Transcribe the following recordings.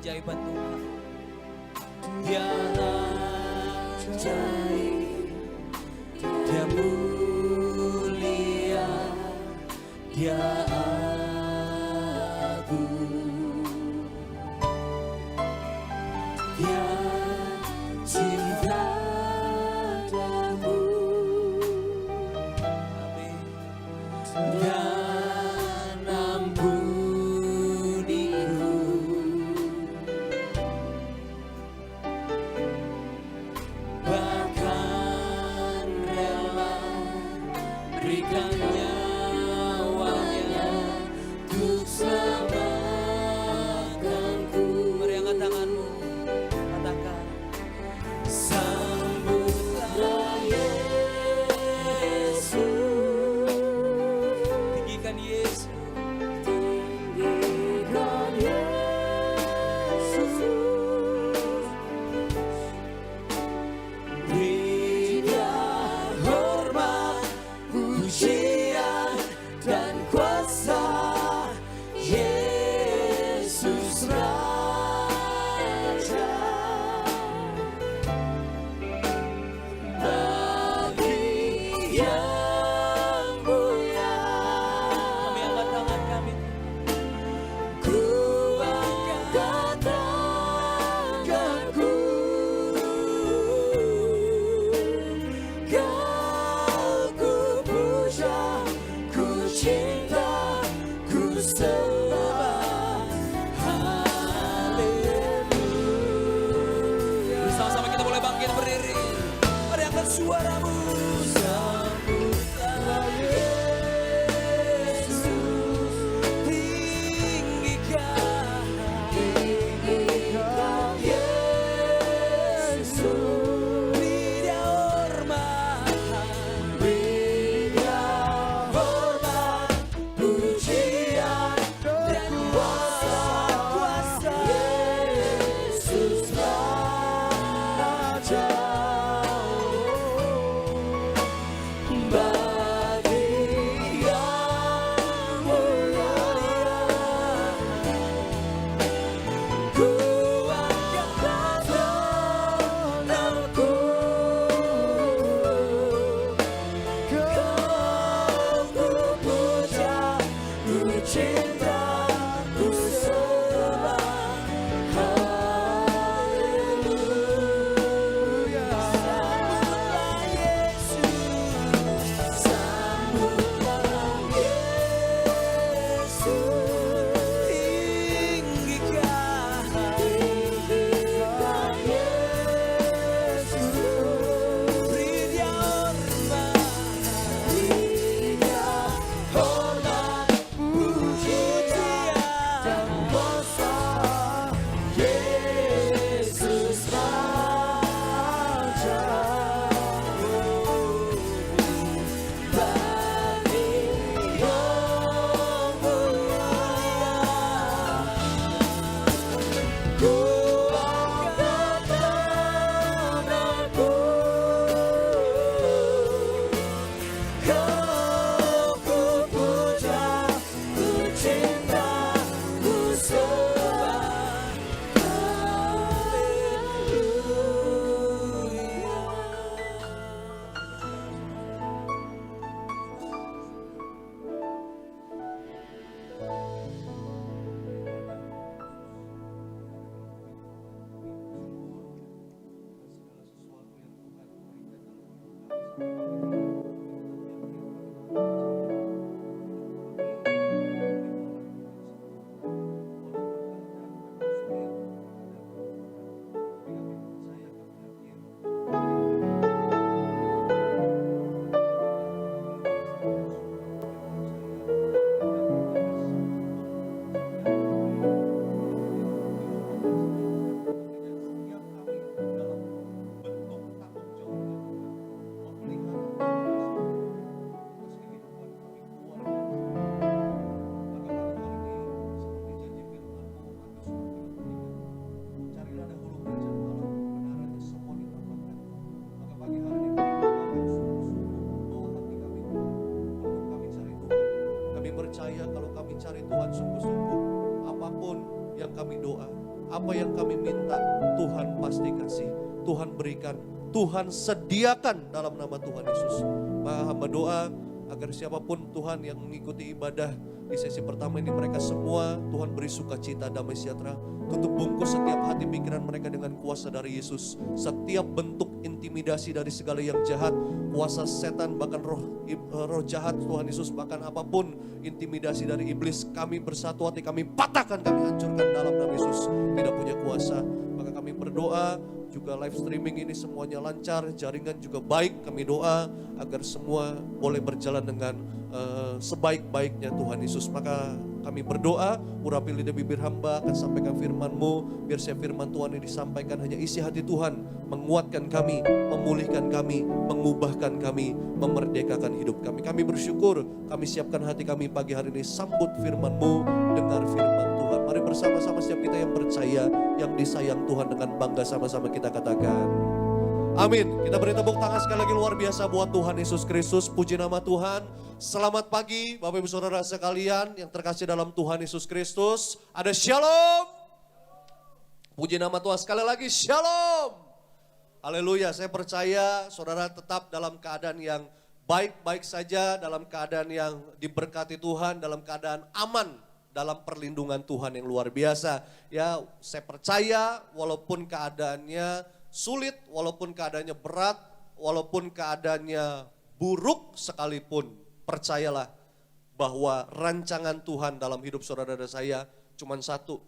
keajaiban Tuhan. Dia ajaib, Dia mulia, Dia agung, Dia cinta padamu. Amin. Dan ampuniku, bahkan rela berikan nyawanya untuk selamatkanku. Mari angkat tanganmu, katakan, sambutlah Yesus. Tinggikan Yesus, tinggikan Yesus. Beri Dia hormat, pujian dan kuasa. Yesus Raja, bagi yang mulia. Kami angkat tangan kami, ku angkat tanganku, Kau ku puja, ku cinta, ku sembah. Haleluya. Bersama-sama kita boleh bangkit berdiri. Mari angkat suaramu. Sambutlah Yesus, tinggikan Yesus. Beri Dia hormat, beri Dia hormat, pujian dan kuasa. Yesus Raja, bagi yang mulia. Ku angkat tanganku, Kau ku puja, ku cinta, ku sembah. Haleluya. Sambutlah Yesus, sambutlah Yesus. Tinggikan Yesus. Beri Dia hormat, pujian dan kuasa. Yesus Raja, bagi yang mulia. Ku angkat tanganku, Kau ku puja, ku cinta, ku sembah. Haleluya. Percaya kalau kami cari Tuhan sungguh-sungguh, apapun yang kami doa, Apa yang kami minta, Tuhan pasti kasih. Tuhan berikan, Tuhan sediakan dalam nama Tuhan Yesus. Maka hamba doa agar siapapun Tuhan yang mengikuti ibadah di sesi pertama ini, mereka semua Tuhan beri sukacita, damai sejahtera. Tutup bungkus setiap hati pikiran mereka dengan kuasa dari Yesus. Setiap bentuk intimidasi dari segala yang jahat, kuasa setan, bahkan roh jahat Tuhan Yesus, bahkan apapun intimidasi dari iblis, kami bersatu hati, kami patahkan, kami hancurkan dalam nama Yesus. Tidak punya kuasa. Maka kami berdoa juga live streaming ini semuanya lancar, jaringan juga baik. Kami doa agar semua boleh berjalan dengan sebaik-baiknya Tuhan Yesus. Maka kami berdoa, urapi lidah bibir hamba akan sampaikan firman-Mu. Biar saya firman Tuhan ini disampaikan hanya isi hati Tuhan, menguatkan kami, memulihkan kami, mengubahkan kami, memerdekakan hidup kami. Kami bersyukur, kami siapkan hati kami pagi hari ini, sambut firman-Mu, dengar firman Tuhan. Mari bersama-sama setiap kita yang percaya, yang disayang Tuhan, dengan bangga sama-sama kita katakan amin. Kita beri tepuk tangan sekali lagi luar biasa buat Tuhan Yesus Kristus. Puji nama Tuhan. Selamat pagi Bapak Ibu Saudara sekalian yang terkasih dalam Tuhan Yesus Kristus. Ada shalom. Puji nama Tuhan sekali lagi, shalom. Haleluya. Saya percaya saudara tetap dalam keadaan yang baik-baik saja, dalam keadaan yang diberkati Tuhan, dalam keadaan aman, dalam perlindungan Tuhan yang luar biasa. Ya, saya percaya walaupun keadaannya sulit, walaupun keadaannya berat, walaupun keadaannya buruk sekalipun, percayalah bahwa rancangan Tuhan dalam hidup saudara dan saya cuma satu,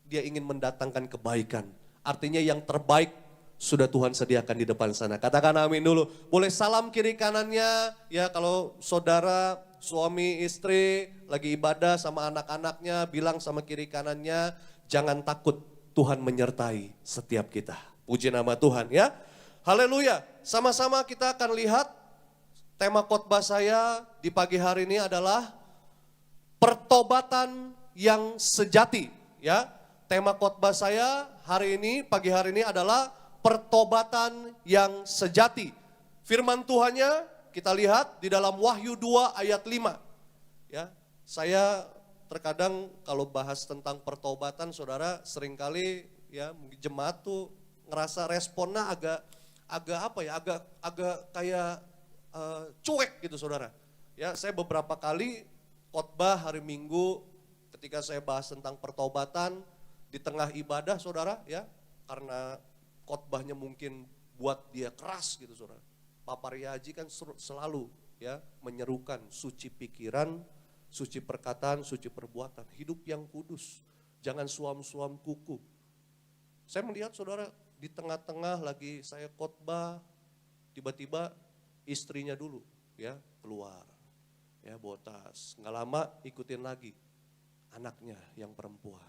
Dia ingin mendatangkan kebaikan. Artinya yang terbaik sudah Tuhan sediakan di depan sana. Katakan amin dulu. Boleh salam kiri kanannya, ya kalau saudara, suami, istri lagi ibadah sama anak-anaknya, bilang sama kiri kanannya, jangan takut, Tuhan menyertai setiap kita. Puji nama Tuhan ya. Haleluya. Sama-sama kita akan lihat tema khotbah saya di pagi hari ini adalah pertobatan yang sejati ya. Tema khotbah saya hari ini, pagi hari ini adalah pertobatan yang sejati. Firman Tuhannya kita lihat di dalam Wahyu 2 ayat 5. Ya, saya terkadang kalau bahas tentang pertobatan, saudara, seringkali ya jemaat tuh ngerasa responnya agak kayak cuek gitu saudara. Ya, saya beberapa kali khotbah hari Minggu ketika saya bahas tentang pertobatan di tengah ibadah saudara ya, karena khotbahnya mungkin buat dia keras gitu saudara. Pak Paryaji kan selalu ya menyerukan suci pikiran, suci perkataan, suci perbuatan, hidup yang kudus, jangan suam-suam kuku. Saya melihat saudara di tengah-tengah lagi saya khotbah, tiba-tiba istrinya dulu ya keluar, ya bawa tas. Nggak lama ikutin lagi anaknya yang perempuan,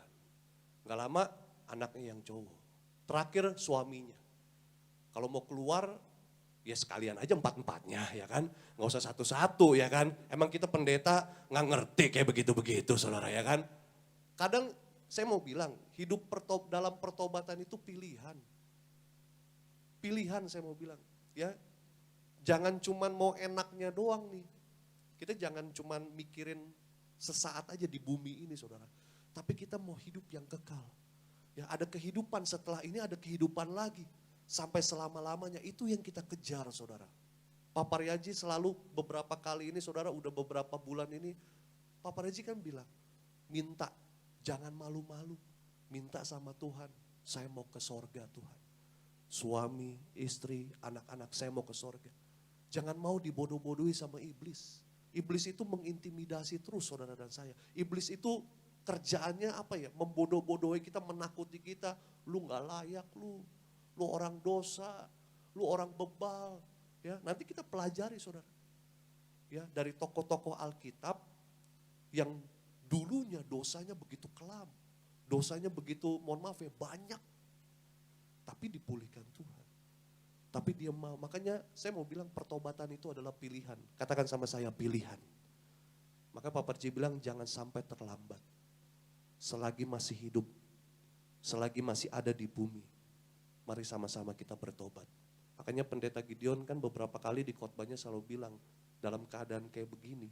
nggak lama anaknya yang cowok. Terakhir suaminya. Kalau mau keluar ya sekalian aja empat-empatnya ya kan, nggak usah satu-satu ya kan. Emang kita pendeta nggak ngerti kayak begitu-begitu saudara ya kan. Kadang saya mau bilang hidup dalam pertobatan itu pilihan. Pilihan saya mau bilang ya. Jangan cuman mau enaknya doang nih. Kita jangan cuman mikirin sesaat aja di bumi ini saudara. Tapi kita mau hidup yang kekal. Ya ada kehidupan setelah ini, ada kehidupan lagi. Sampai selama-lamanya, itu yang kita kejar saudara. Pak Paryaji selalu beberapa kali ini saudara, udah beberapa bulan ini, Pak Paryaji kan bilang, minta, jangan malu-malu. Minta sama Tuhan, saya mau ke sorga Tuhan. Suami, istri, anak-anak saya mau ke sorga. Jangan mau dibodoh-bodohi sama iblis. Iblis itu mengintimidasi terus saudara dan saya. Iblis itu kerjaannya apa ya? Membodoh-bodohi kita, menakuti kita. Lu gak layak lu orang dosa, lu orang bebal. Ya, nanti kita pelajari saudara. Ya, dari tokoh-tokoh Alkitab yang dulunya dosanya begitu kelam. Dosanya begitu, mohon maaf ya, banyak. Tapi dipulihkan Tuhan. Tapi dia mau, makanya saya mau bilang pertobatan itu adalah pilihan. Katakan sama saya, pilihan. Maka Pak Parji bilang jangan sampai terlambat. Selagi masih hidup, selagi masih ada di bumi, mari sama-sama kita bertobat. Makanya pendeta Gideon kan beberapa kali di khotbahnya selalu bilang, dalam keadaan kayak begini,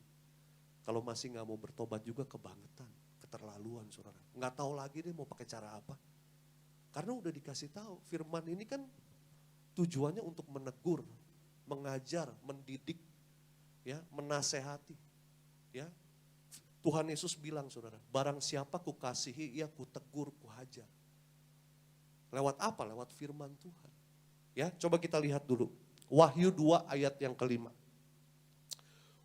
kalau masih gak mau bertobat juga kebangetan, keterlaluan saudara. Gak tahu lagi deh mau pakai cara apa. Karena udah dikasih tahu, firman ini kan tujuannya untuk menegur, mengajar, mendidik, ya, menasehati. Ya. Tuhan Yesus bilang, saudara, barang siapa kukasihi, ia kutegur, kuhajar. Lewat apa? Lewat firman Tuhan. Ya, coba kita lihat dulu. Wahyu 2 ayat yang kelima.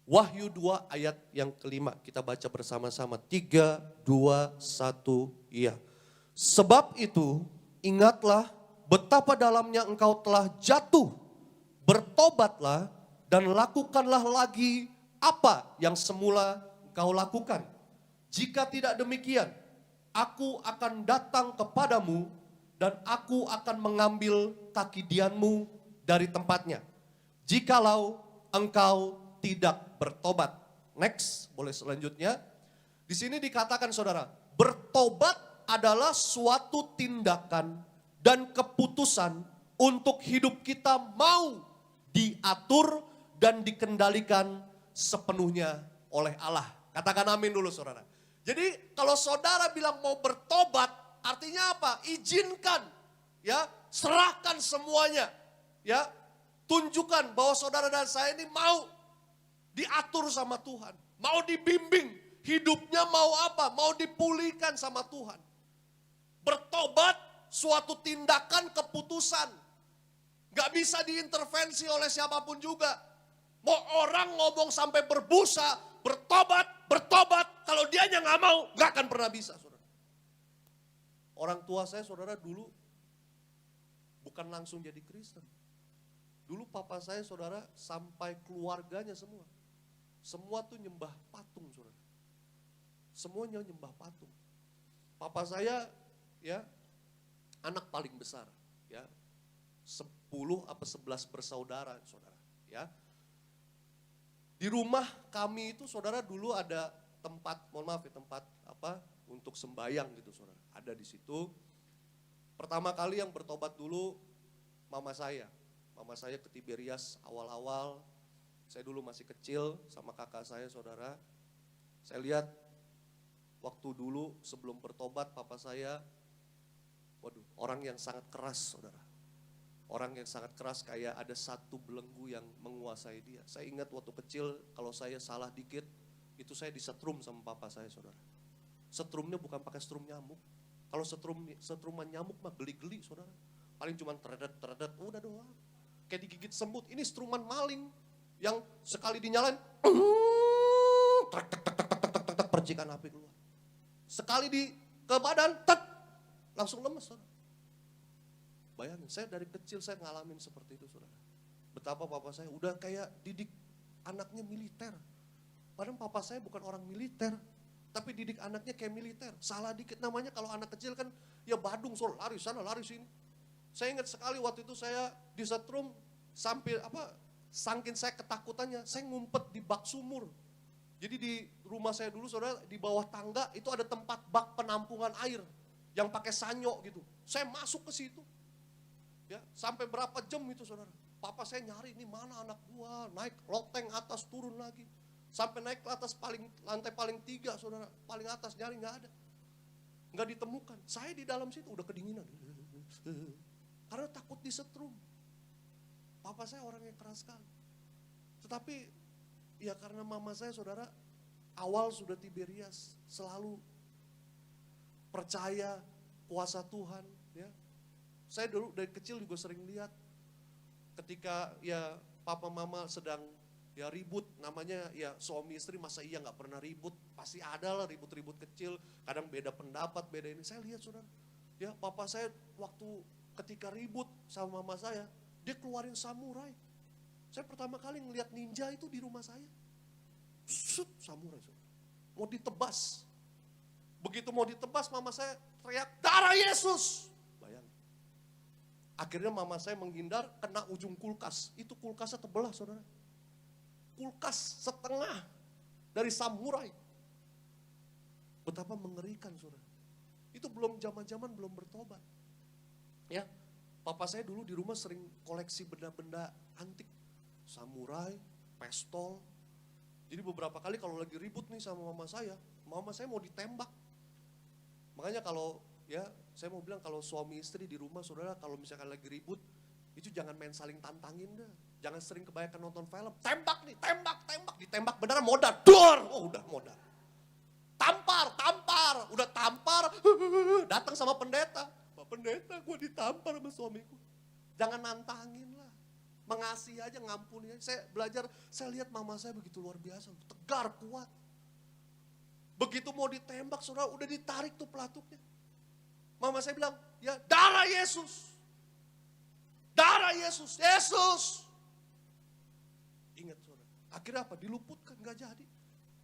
Wahyu 2 ayat yang kelima, kita baca bersama-sama. 3, 2, 1, iya. Sebab itu, ingatlah betapa dalamnya engkau telah jatuh. Bertobatlah dan lakukanlah lagi apa yang semula engkau lakukan. Jika tidak demikian, aku akan datang kepadamu dan aku akan mengambil kaki dianmu dari tempatnya. Jikalau engkau tidak bertobat. Next, boleh selanjutnya. Di sini dikatakan saudara, bertobat adalah suatu tindakan dan keputusan untuk hidup kita mau diatur dan dikendalikan sepenuhnya oleh Allah. Katakan amin dulu saudara. Jadi kalau saudara bilang mau bertobat, artinya apa? Izinkan, ya, serahkan semuanya, ya, tunjukkan bahwa saudara dan saya ini mau diatur sama Tuhan, mau dibimbing, hidupnya mau apa? Mau dipulihkan sama Tuhan. Bertobat suatu tindakan keputusan, gak bisa diintervensi oleh siapapun juga. Mau orang ngomong sampai berbusa, bertobat, kalau dianya gak mau, gak akan pernah bisa saudara. Orang tua saya saudara dulu bukan langsung jadi Kristen. Dulu papa saya saudara sampai keluarganya semua tuh nyembah patung saudara. Semuanya nyembah patung. Papa saya ya anak paling besar ya. 10 apa 11 bersaudara saudara ya. Di rumah kami itu saudara dulu ada tempat, mohon maaf ya, tempat apa untuk sembayang gitu saudara. Ada di situ. Pertama kali yang bertobat dulu mama saya. Mama saya ke Tiberias awal-awal. Saya dulu masih kecil sama kakak saya saudara. Saya lihat waktu dulu sebelum bertobat papa saya, waduh, orang yang sangat keras saudara. Orang yang sangat keras, kayak ada satu belenggu yang menguasai dia. Saya ingat waktu kecil kalau saya salah dikit, itu saya disetrum sama papa saya saudara. Setrumnya bukan pakai setrum nyamuk. Kalau setruman nyamuk mah geli-geli saudara. Paling cuma teredet, udah doang. Kayak digigit semut, ini setruman maling. Yang sekali dinyalain, percikan api keluar. Sekali ke badan, langsung lemes saudara. Bayangin, saya dari kecil saya ngalamin seperti itu saudara. Betapa papa saya udah kayak didik anaknya militer. Padahal papa saya bukan orang militer, tapi didik anaknya kayak militer. Salah dikit namanya kalau anak kecil kan ya badung, lari sana, lari sini. Saya ingat sekali waktu itu saya disetrum sambil saking saya ketakutannya, saya ngumpet di bak sumur. Jadi di rumah saya dulu saudara, di bawah tangga itu ada tempat bak penampungan air yang pakai sanyo gitu. Saya masuk ke situ. Ya, sampai berapa jam itu saudara. Papa saya nyari, ini mana anak gua, naik loteng atas turun lagi. Sampai naik ke atas lantai paling 3 saudara, paling atas nyari nggak ada. Nggak ditemukan. Saya di dalam situ udah kedinginan. Karena takut disetrum. Papa saya orang yang keras sekali. Tetapi ya karena mama saya saudara awal sudah Tiberias, selalu percaya kuasa Tuhan ya. Saya dulu dari kecil juga sering lihat ketika ya papa mama sedang ya ribut, namanya ya suami istri, masa iya gak pernah ribut, pasti ada lah ribut-ribut kecil, kadang beda pendapat, beda ini. Saya lihat saudara, ya papa saya waktu ketika ribut sama mama saya, dia keluarin samurai. Saya pertama kali ngelihat ninja itu di rumah saya. Shoot, samurai saudara. Mau ditebas. Begitu mau ditebas mama saya teriak, darah Yesus. Bayangin. Akhirnya mama saya menghindar, kena ujung kulkas. Itu kulkasnya terbelah saudara. Kulkas setengah dari samurai. Betapa mengerikan saudara. Itu belum zaman-zaman belum bertobat. Ya, papa saya dulu di rumah sering koleksi benda-benda antik. Samurai, pistol. Jadi beberapa kali kalau lagi ribut nih sama mama saya mau ditembak. Makanya kalau ya saya mau bilang kalau suami istri di rumah saudara kalau misalkan lagi ribut, itu jangan main saling tantangin dah. Jangan sering kebanyakan nonton film, tembak nih, tembak, ditembak beneran modal, dor, oh udah modal. Tampar, udah tampar, datang sama pendeta. Pak pendeta, gue ditampar sama suamiku. Jangan nantangin lah, mengasihi aja, ngampuni aja. Saya belajar, saya lihat mama saya begitu luar biasa, tegar, kuat. Begitu mau ditembak, saudara udah ditarik tuh pelatuknya. Mama saya bilang, ya darah Yesus. Darah Yesus, Yesus. Ingat saudara, akhirnya apa? Diluputkan, gak jadi.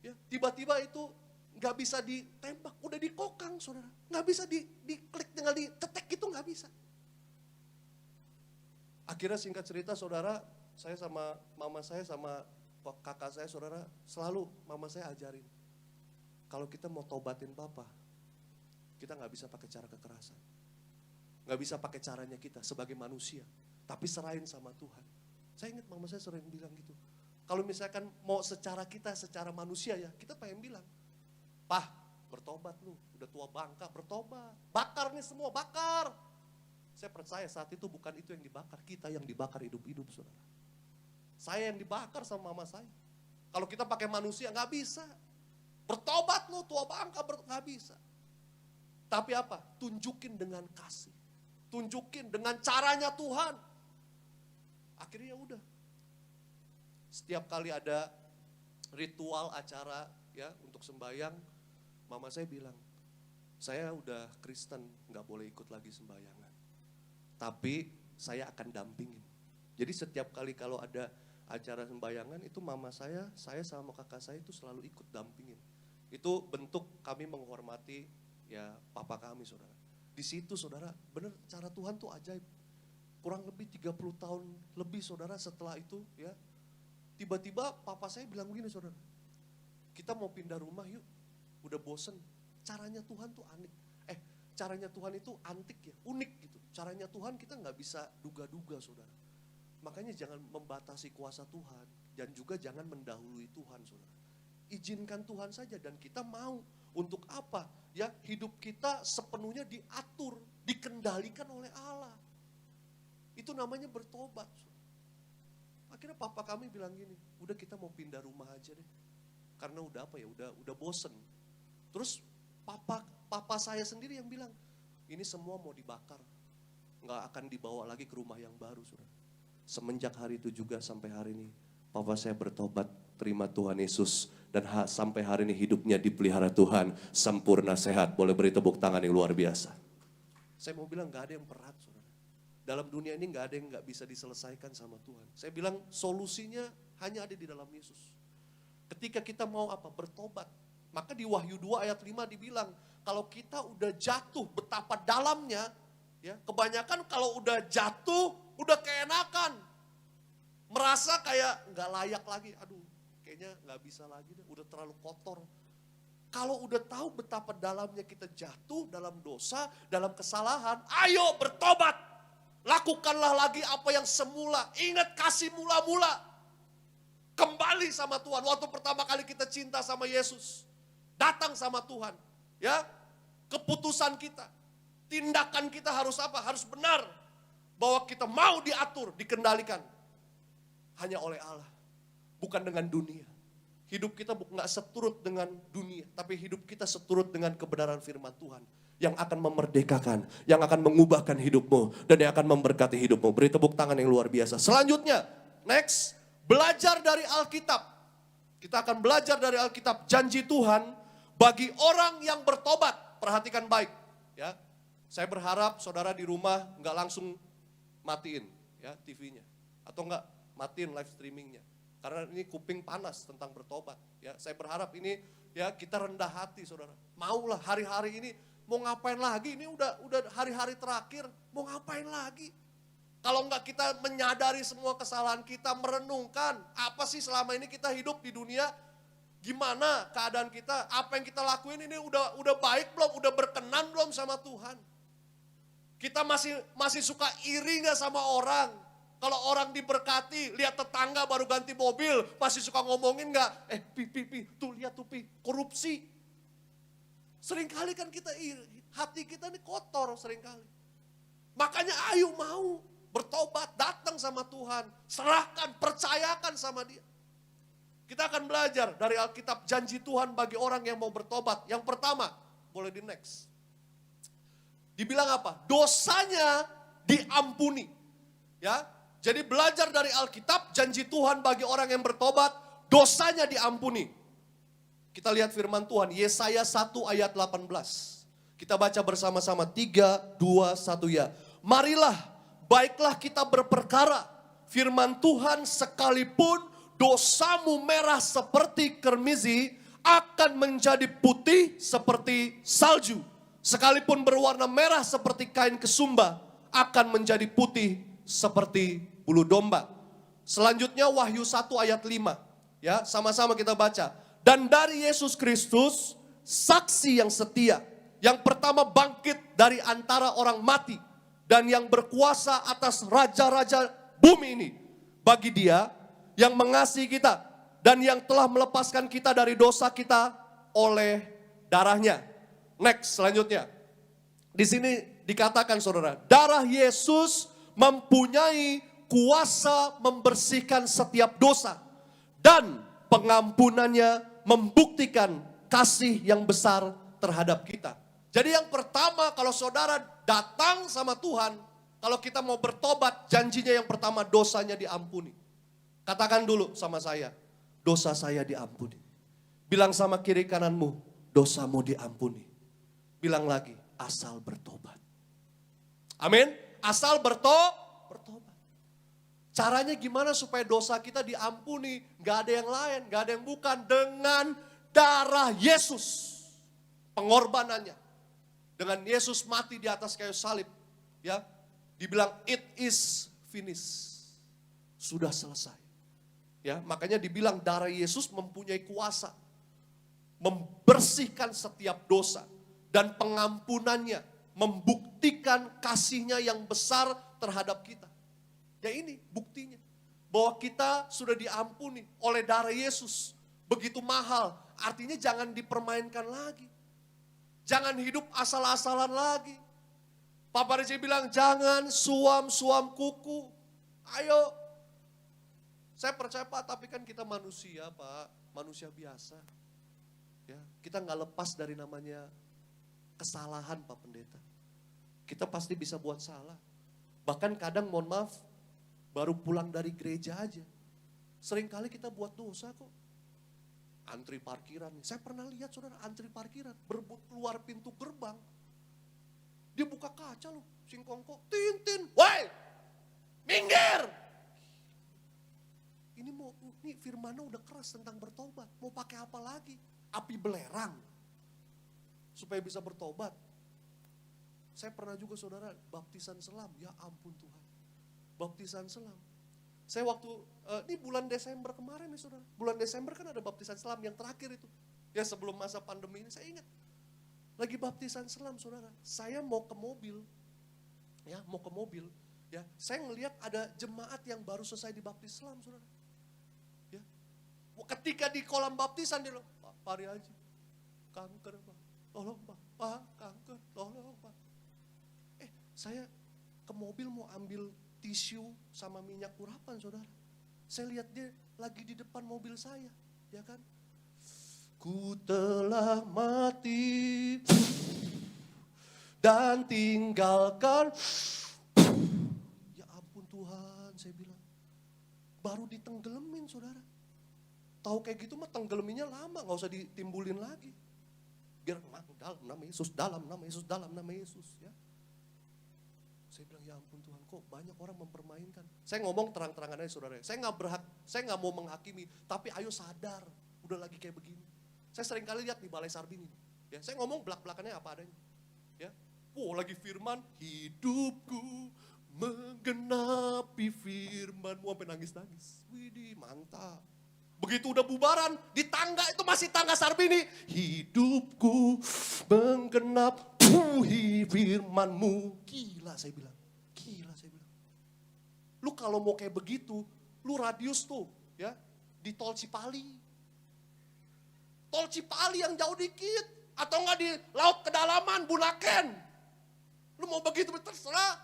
Ya, tiba-tiba itu gak bisa ditembak, udah dikokang saudara. Gak bisa diklik, tinggal ditetek gitu gak bisa. Akhirnya singkat cerita saudara, saya sama mama saya sama kakak saya saudara, selalu mama saya ajarin. Kalau kita mau tobatin papa, kita gak bisa pakai cara kekerasan. Gak bisa pakai caranya kita sebagai manusia. Tapi serahin sama Tuhan. Saya ingat mama saya sering bilang gitu. Kalau misalkan mau secara kita, secara manusia ya, kita pengen bilang, Pah, bertobat lu, udah tua bangka, bertobat. Bakar nih semua, bakar. Saya percaya saat itu bukan itu yang dibakar, kita yang dibakar hidup-hidup saudara. Saya yang dibakar sama mama saya. Kalau kita pakai manusia gak bisa. Bertobat lu, tua bangka, gak bisa. Tapi apa? Tunjukin dengan kasih. Tunjukin dengan caranya Tuhan. Akhirnya udah. Setiap kali ada ritual acara ya untuk sembahyang, mama saya bilang, saya udah Kristen, gak boleh ikut lagi sembayangan. Tapi saya akan dampingin. Jadi setiap kali kalau ada acara sembayangan itu mama saya sama kakak saya itu selalu ikut dampingin. Itu bentuk kami menghormati ya papa kami saudara. Di situ saudara, benar cara Tuhan tuh ajaib. Kurang lebih 30 tahun lebih saudara setelah itu ya. Tiba-tiba papa saya bilang begini saudara. Kita mau pindah rumah yuk, udah bosen. Caranya Tuhan tuh aneh. Caranya Tuhan itu antik ya, unik gitu. Caranya Tuhan kita gak bisa duga-duga saudara. Makanya jangan membatasi kuasa Tuhan. Dan juga jangan mendahului Tuhan saudara. Izinkan Tuhan saja dan kita mau. Untuk apa? Ya hidup kita sepenuhnya diatur, dikendalikan oleh Allah. Itu namanya bertobat. Akhirnya papa kami bilang gini, udah kita mau pindah rumah aja deh. Karena udah apa ya, udah bosen. Terus papa saya sendiri yang bilang, ini semua mau dibakar. Nggak akan dibawa lagi ke rumah yang baru saudara. Semenjak hari itu juga sampai hari ini, papa saya bertobat, terima Tuhan Yesus. Dan sampai hari ini hidupnya dipelihara Tuhan, sempurna sehat. Boleh beri tepuk tangan yang luar biasa. Saya mau bilang gak ada yang berat saudara. Dalam dunia ini gak ada yang gak bisa diselesaikan sama Tuhan. Saya bilang solusinya hanya ada di dalam Yesus. Ketika kita mau apa? Bertobat. Maka di Wahyu 2 ayat 5 dibilang, kalau kita udah jatuh betapa dalamnya, ya kebanyakan kalau udah jatuh, udah keenakan. Merasa kayak gak layak lagi, aduh. Kayaknya gak bisa lagi deh, udah terlalu kotor. Kalau udah tahu betapa dalamnya kita jatuh dalam dosa, dalam kesalahan, ayo bertobat. Lakukanlah lagi apa yang semula. Ingat kasih mula-mula. Kembali sama Tuhan. Waktu pertama kali kita cinta sama Yesus. Datang sama Tuhan. Ya, keputusan kita. Tindakan kita harus apa? Harus benar. Bahwa kita mau diatur, dikendalikan. Hanya oleh Allah. Bukan dengan dunia. Hidup kita nggak seturut dengan dunia. Tapi hidup kita seturut dengan kebenaran firman Tuhan. Yang akan memerdekakan. Yang akan mengubahkan hidupmu. Dan yang akan memberkati hidupmu. Beri tepuk tangan yang luar biasa. Selanjutnya, next. Belajar dari Alkitab. Kita akan belajar dari Alkitab. Janji Tuhan bagi orang yang bertobat. Perhatikan baik. Ya, saya berharap saudara di rumah nggak langsung matiin ya TV-nya. Atau nggak matiin live streamingnya. Karena ini kuping panas tentang bertobat. Ya, saya berharap ini ya kita rendah hati saudara. Maulah hari-hari ini mau ngapain lagi? Ini udah hari-hari terakhir. Mau ngapain lagi? Kalau enggak kita menyadari semua kesalahan kita, merenungkan apa sih selama ini kita hidup di dunia, gimana keadaan kita, apa yang kita lakuin ini udah baik belum, udah berkenan belum sama Tuhan. Kita masih suka iri nggak sama orang? Kalau orang diberkati, lihat tetangga baru ganti mobil, masih suka ngomongin nggak? Pi, tuh lihat tuh Pi, korupsi. Seringkali kan kita iri. Hati kita ini kotor seringkali. Makanya ayo mau bertobat, datang sama Tuhan, serahkan, percayakan sama Dia. Kita akan belajar dari Alkitab janji Tuhan bagi orang yang mau bertobat. Yang pertama, boleh di next. Dibilang apa? Dosanya diampuni. Ya, jadi belajar dari Alkitab, janji Tuhan bagi orang yang bertobat, dosanya diampuni. Kita lihat firman Tuhan, Yesaya 1 ayat 18. Kita baca bersama-sama, 3, 2, 1 ya. Marilah, baiklah kita berperkara. Firman Tuhan, sekalipun dosamu merah seperti kermizi, akan menjadi putih seperti salju. Sekalipun berwarna merah seperti kain kesumba, akan menjadi putih seperti bulu domba. Selanjutnya Wahyu 1 ayat 5. Ya, sama-sama kita baca. Dan dari Yesus Kristus, saksi yang setia, yang pertama bangkit dari antara orang mati, dan yang berkuasa atas raja-raja bumi ini. Bagi Dia yang mengasihi kita, dan yang telah melepaskan kita dari dosa kita oleh darahnya. Next, selanjutnya. Di sini dikatakan saudara, darah Yesus mempunyai kuasa membersihkan setiap dosa. Dan pengampunannya membuktikan kasih yang besar terhadap kita. Jadi yang pertama kalau saudara datang sama Tuhan, kalau kita mau bertobat, janjinya yang pertama dosanya diampuni. Katakan dulu sama saya, dosa saya diampuni. Bilang sama kiri kananmu, dosamu diampuni. Bilang lagi, asal bertobat. Amin. Asal bertobat. Caranya gimana supaya dosa kita diampuni? Gak ada yang lain, gak ada yang bukan. Dengan darah Yesus. Pengorbanannya. Dengan Yesus mati di atas kayu salib. Ya, dibilang it is finished. Sudah selesai. Ya, makanya dibilang darah Yesus mempunyai kuasa. Membersihkan setiap dosa. Dan pengampunannya membuktikan kasihnya yang besar terhadap kita. Ya ini buktinya. Bahwa kita sudah diampuni oleh darah Yesus. Begitu mahal. Artinya jangan dipermainkan lagi. Jangan hidup asal-asalan lagi. Papa Reci bilang jangan suam-suam kuku. Ayo. Saya percaya Pak, tapi kan kita manusia Pak. Manusia biasa. Ya, kita gak lepas dari namanya kesalahan Pak Pendeta. Kita pasti bisa buat salah. Bahkan kadang mohon maaf, baru pulang dari gereja aja. Seringkali kita buat dosa kok. Antri parkiran. Saya pernah lihat saudara antri parkiran. Berebut keluar pintu gerbang. Dia buka kaca loh. Singkongkok. Tintin. Woi. Minggir. Ini firmannya udah keras tentang bertobat. Mau pakai apa lagi? Api belerang. Supaya bisa bertobat. Saya pernah juga saudara baptisan selam. Ya ampun Tuhan. Baptisan selam. Saya waktu, ini bulan Desember kemarin nih saudara. Bulan Desember kan ada baptisan selam yang terakhir itu. Ya sebelum masa pandemi ini saya ingat. Lagi baptisan selam saudara. Saya mau ke mobil. Ya mau ke mobil. Ya, saya ngelihat ada jemaat yang baru selesai dibaptis selam saudara. Ya, ketika di kolam baptisan dia bilang, Pak Haji, kanker Pak. Tolong Pak, kanker, tolong Pak. Saya ke mobil mau ambil tisu sama minyak urapan saudara. Saya lihat dia lagi di depan mobil saya, ya kan. Ku telah mati dan tinggalkan. Ya ampun Tuhan, saya bilang. Baru ditenggelamin saudara. Tahu kayak gitu mah tenggelaminnya lama, gak usah ditimbulin lagi. Biar dalam nama Yesus, dalam nama Yesus, dalam nama Yesus ya. Saya bilang ya ampun Tuhan kok banyak orang mempermainkan. Saya ngomong terang-terangan aja saudara. Saya gak berhak, saya gak mau menghakimi. Tapi ayo sadar, udah lagi kayak begini. Saya sering kali lihat di Balai Sarbini. Ya, saya ngomong belak-belakannya apa adanya. Ya, lagi firman, hidupku menggenapi firman-mu sampai nangis-nangis. Widih mantap. Begitu udah bubaran, di tangga itu masih tangga Sarbini. Hidupku menggenapi firman-mu. Gila saya bilang. Gila saya bilang. Lu kalau mau kayak begitu, lu radius tuh ya di Tol Cipali. Tol Cipali yang jauh dikit. Atau enggak di laut kedalaman, Bunaken. Lu mau begitu, terserah.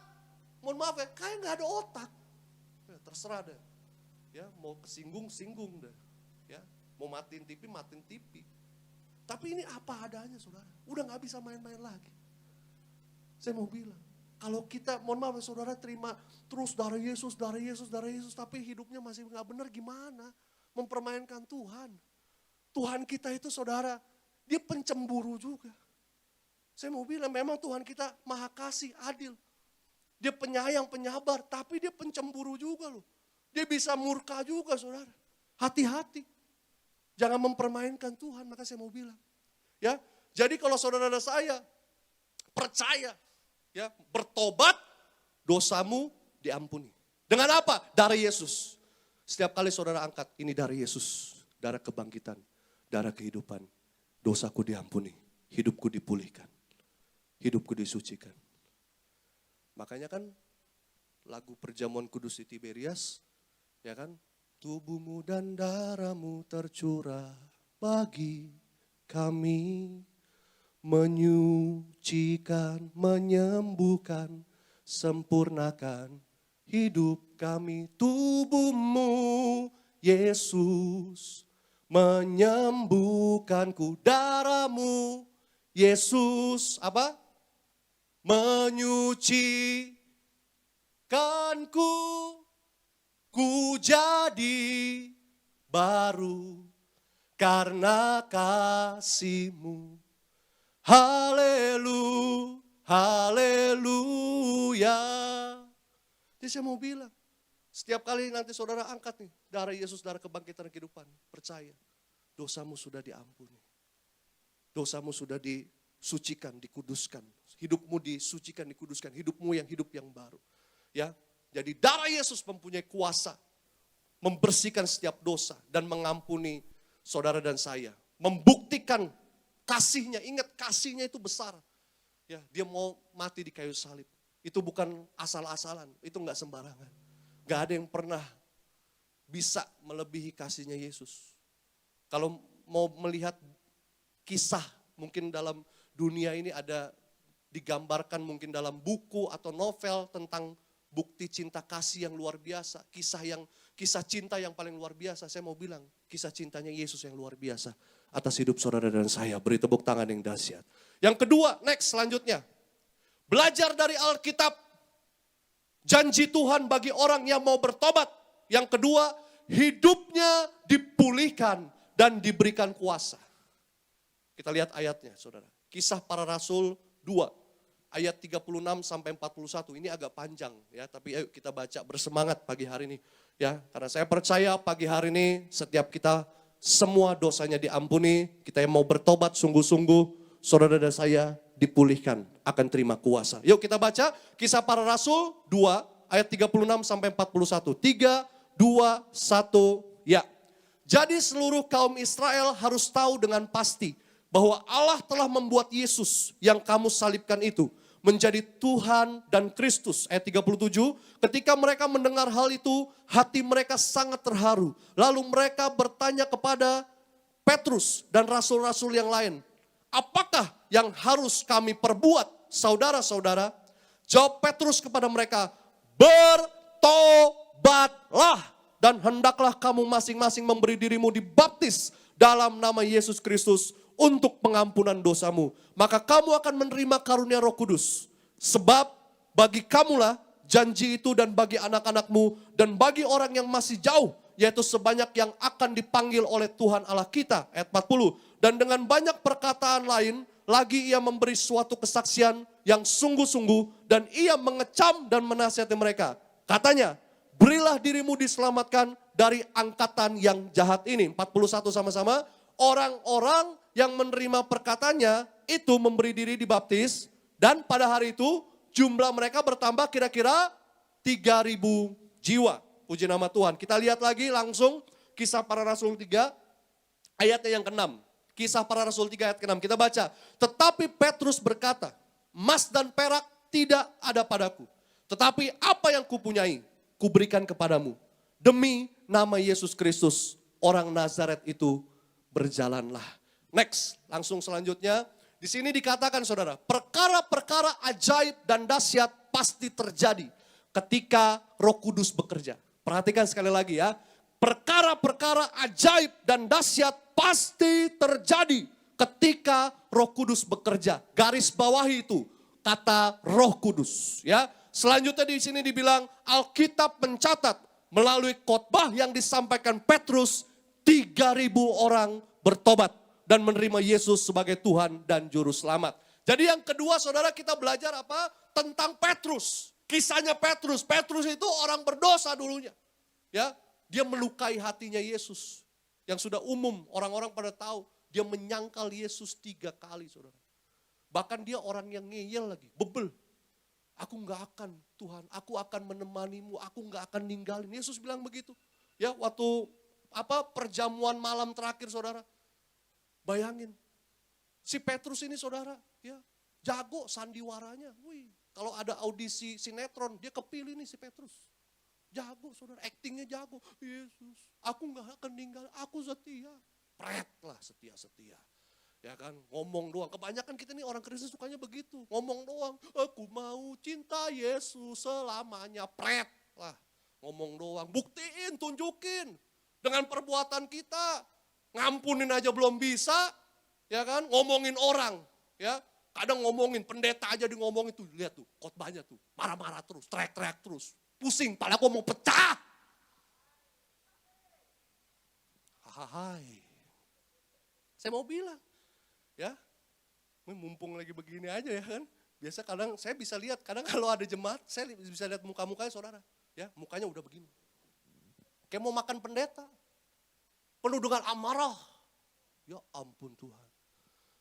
Mohon maaf ya, kayak nggak ada otak. Ya, terserah deh. Ya, mau kesinggung, singgung deh. Ya, mau matiin TV. Tapi ini apa adanya, saudara. Udah nggak bisa main-main lagi. Saya mau bilang, kalau kita, mohon maaf ya, saudara, terima terus darah Yesus, tapi hidupnya masih nggak benar, gimana? Mempermainkan Tuhan. Tuhan kita itu, saudara, dia pencemburu juga. Saya mau bilang, memang Tuhan kita maha kasih, adil. Dia penyayang, penyabar, tapi dia pencemburu juga loh. Dia bisa murka juga, saudara. Hati-hati. Jangan mempermainkan Tuhan, maka saya mau bilang. Ya, jadi kalau saudara dan saya percaya, ya, bertobat, dosamu diampuni. Dengan apa? Darah Yesus. Setiap kali saudara angkat, ini darah Yesus. Darah kebangkitan, darah kehidupan. Dosaku diampuni, hidupku dipulihkan. Hidupku disucikan. Makanya kan lagu perjamuan kudus di Tiberias, ya kan? Tubuhmu dan darahmu tercurah bagi kami, menyucikan, menyembuhkan, sempurnakan hidup kami. Tubuhmu Yesus menyembuhkanku, darahmu Yesus apa? Menyucikanku, ku jadi baru karena kasih-Mu. Haleluya. Jadi saya mau bilang, setiap kali nanti saudara angkat nih, darah Yesus, darah kebangkitan dan kehidupan, percaya, dosamu sudah diampuni. Dosamu sudah disucikan, dikuduskan. Hidupmu disucikan, dikuduskan. Hidupmu yang hidup yang baru. Ya, jadi darah Yesus mempunyai kuasa membersihkan setiap dosa dan mengampuni saudara dan saya. Membuktikan kasih-Nya. Ingat, kasih-Nya itu besar. Ya, dia mau mati di kayu salib. Itu bukan asal-asalan, itu enggak sembarangan. Enggak ada yang pernah bisa melebihi kasih-Nya Yesus. Kalau mau melihat kisah mungkin dalam dunia ini ada digambarkan mungkin dalam buku atau novel tentang bukti cinta kasih yang luar biasa, kisah cinta yang paling luar biasa. Saya mau bilang, kisah cintanya Yesus yang luar biasa atas hidup saudara dan saya. Beri tepuk tangan yang dahsyat. Yang kedua, next selanjutnya. Belajar dari Alkitab. Janji Tuhan bagi orang yang mau bertobat. Yang kedua, hidupnya dipulihkan dan diberikan kuasa. Kita lihat ayatnya, saudara. Kisah para Rasul 2, ayat 36 sampai 41. Ini agak panjang ya, tapi ayo kita baca bersemangat pagi hari ini. Ya, karena saya percaya pagi hari ini setiap kita semua dosanya diampuni, kita yang mau bertobat sungguh-sungguh, saudara dan saya dipulihkan, akan terima kuasa. Yuk kita baca Kisah para Rasul 2 ayat 36 sampai 41. 3, 2, 1, ya. Jadi seluruh kaum Israel harus tahu dengan pasti bahwa Allah telah membuat Yesus yang kamu salibkan itu menjadi Tuhan dan Kristus. Ayat 37, ketika mereka mendengar hal itu, hati mereka sangat terharu. Lalu mereka bertanya kepada Petrus dan rasul-rasul yang lain, apakah yang harus kami perbuat, saudara-saudara? Jawab Petrus kepada mereka, bertobatlah dan hendaklah kamu masing-masing memberi dirimu dibaptis dalam nama Yesus Kristus untuk pengampunan dosamu. Maka kamu akan menerima karunia Roh Kudus. Sebab bagi kamulah janji itu dan bagi anak-anakmu dan bagi orang yang masih jauh, yaitu sebanyak yang akan dipanggil oleh Tuhan Allah kita. Ayat 40. Dan dengan banyak perkataan lain, lagi ia memberi suatu kesaksian yang sungguh-sungguh dan ia mengecam dan menasihati mereka. Katanya, berilah dirimu diselamatkan dari angkatan yang jahat ini. 41 sama-sama. Orang-orang yang menerima perkataannya itu memberi diri dibaptis. Dan pada hari itu jumlah mereka bertambah kira-kira 3.000 jiwa. Puji nama Tuhan. Kita lihat lagi langsung Kisah para Rasul 3 ayatnya yang ke-6. Kisah para Rasul 3 ayat ke-6. Kita baca. Tetapi Petrus berkata, emas dan perak tidak ada padaku. Tetapi apa yang kupunyai, kuberikan kepadamu. Demi nama Yesus Kristus, orang Nazaret itu berjalanlah. Next, langsung selanjutnya. Di sini dikatakan saudara, perkara-perkara ajaib dan dahsyat pasti terjadi ketika Roh Kudus bekerja. Perhatikan sekali lagi ya. Perkara-perkara ajaib dan dahsyat pasti terjadi ketika Roh Kudus bekerja. Garis bawahi itu kata Roh Kudus ya. Selanjutnya di sini dibilang Alkitab mencatat melalui khotbah yang disampaikan Petrus 3.000 orang bertobat dan menerima Yesus sebagai Tuhan dan Juru Selamat. Jadi yang kedua saudara kita belajar apa? Tentang Petrus. Kisahnya Petrus. Petrus itu orang berdosa dulunya. Ya, dia melukai hatinya Yesus. Yang sudah umum orang-orang pada tahu. Dia menyangkal Yesus 3 kali saudara. Bahkan dia orang yang ngeyel lagi, bebel. Aku gak akan Tuhan, aku akan menemanimu, aku gak akan ninggalin. Yesus bilang begitu. Ya, waktu perjamuan malam terakhir saudara. Bayangin, si Petrus ini saudara, ya jago sandiwaranya. Wih, kalau ada audisi sinetron, dia kepilih nih si Petrus. Jago saudara, aktingnya jago. Yesus, aku gak akan ninggal, aku setia. Pret lah setia-setia. Ya kan, ngomong doang. Kebanyakan kita nih orang Kristen sukanya begitu. Ngomong doang, aku mau cinta Yesus selamanya. Pret lah, ngomong doang. Buktiin, tunjukin. Dengan perbuatan kita. Ngampunin aja belum bisa. Ya kan, ngomongin orang. Ya, kadang ngomongin, pendeta aja di ngomongin tuh. Lihat tuh, khotbahnya tuh. Marah-marah terus, teriak-teriak terus. Pusing, padahal aku mau pecah. Hai. Saya mau bilang. Ya, mumpung lagi begini aja ya kan. Biasa kadang saya bisa lihat, kadang kalau ada jemaat, saya bisa lihat muka-mukanya saudara. Ya, mukanya udah begini. Kayak mau makan pendeta. Penuh dengan amarah. Ya ampun Tuhan.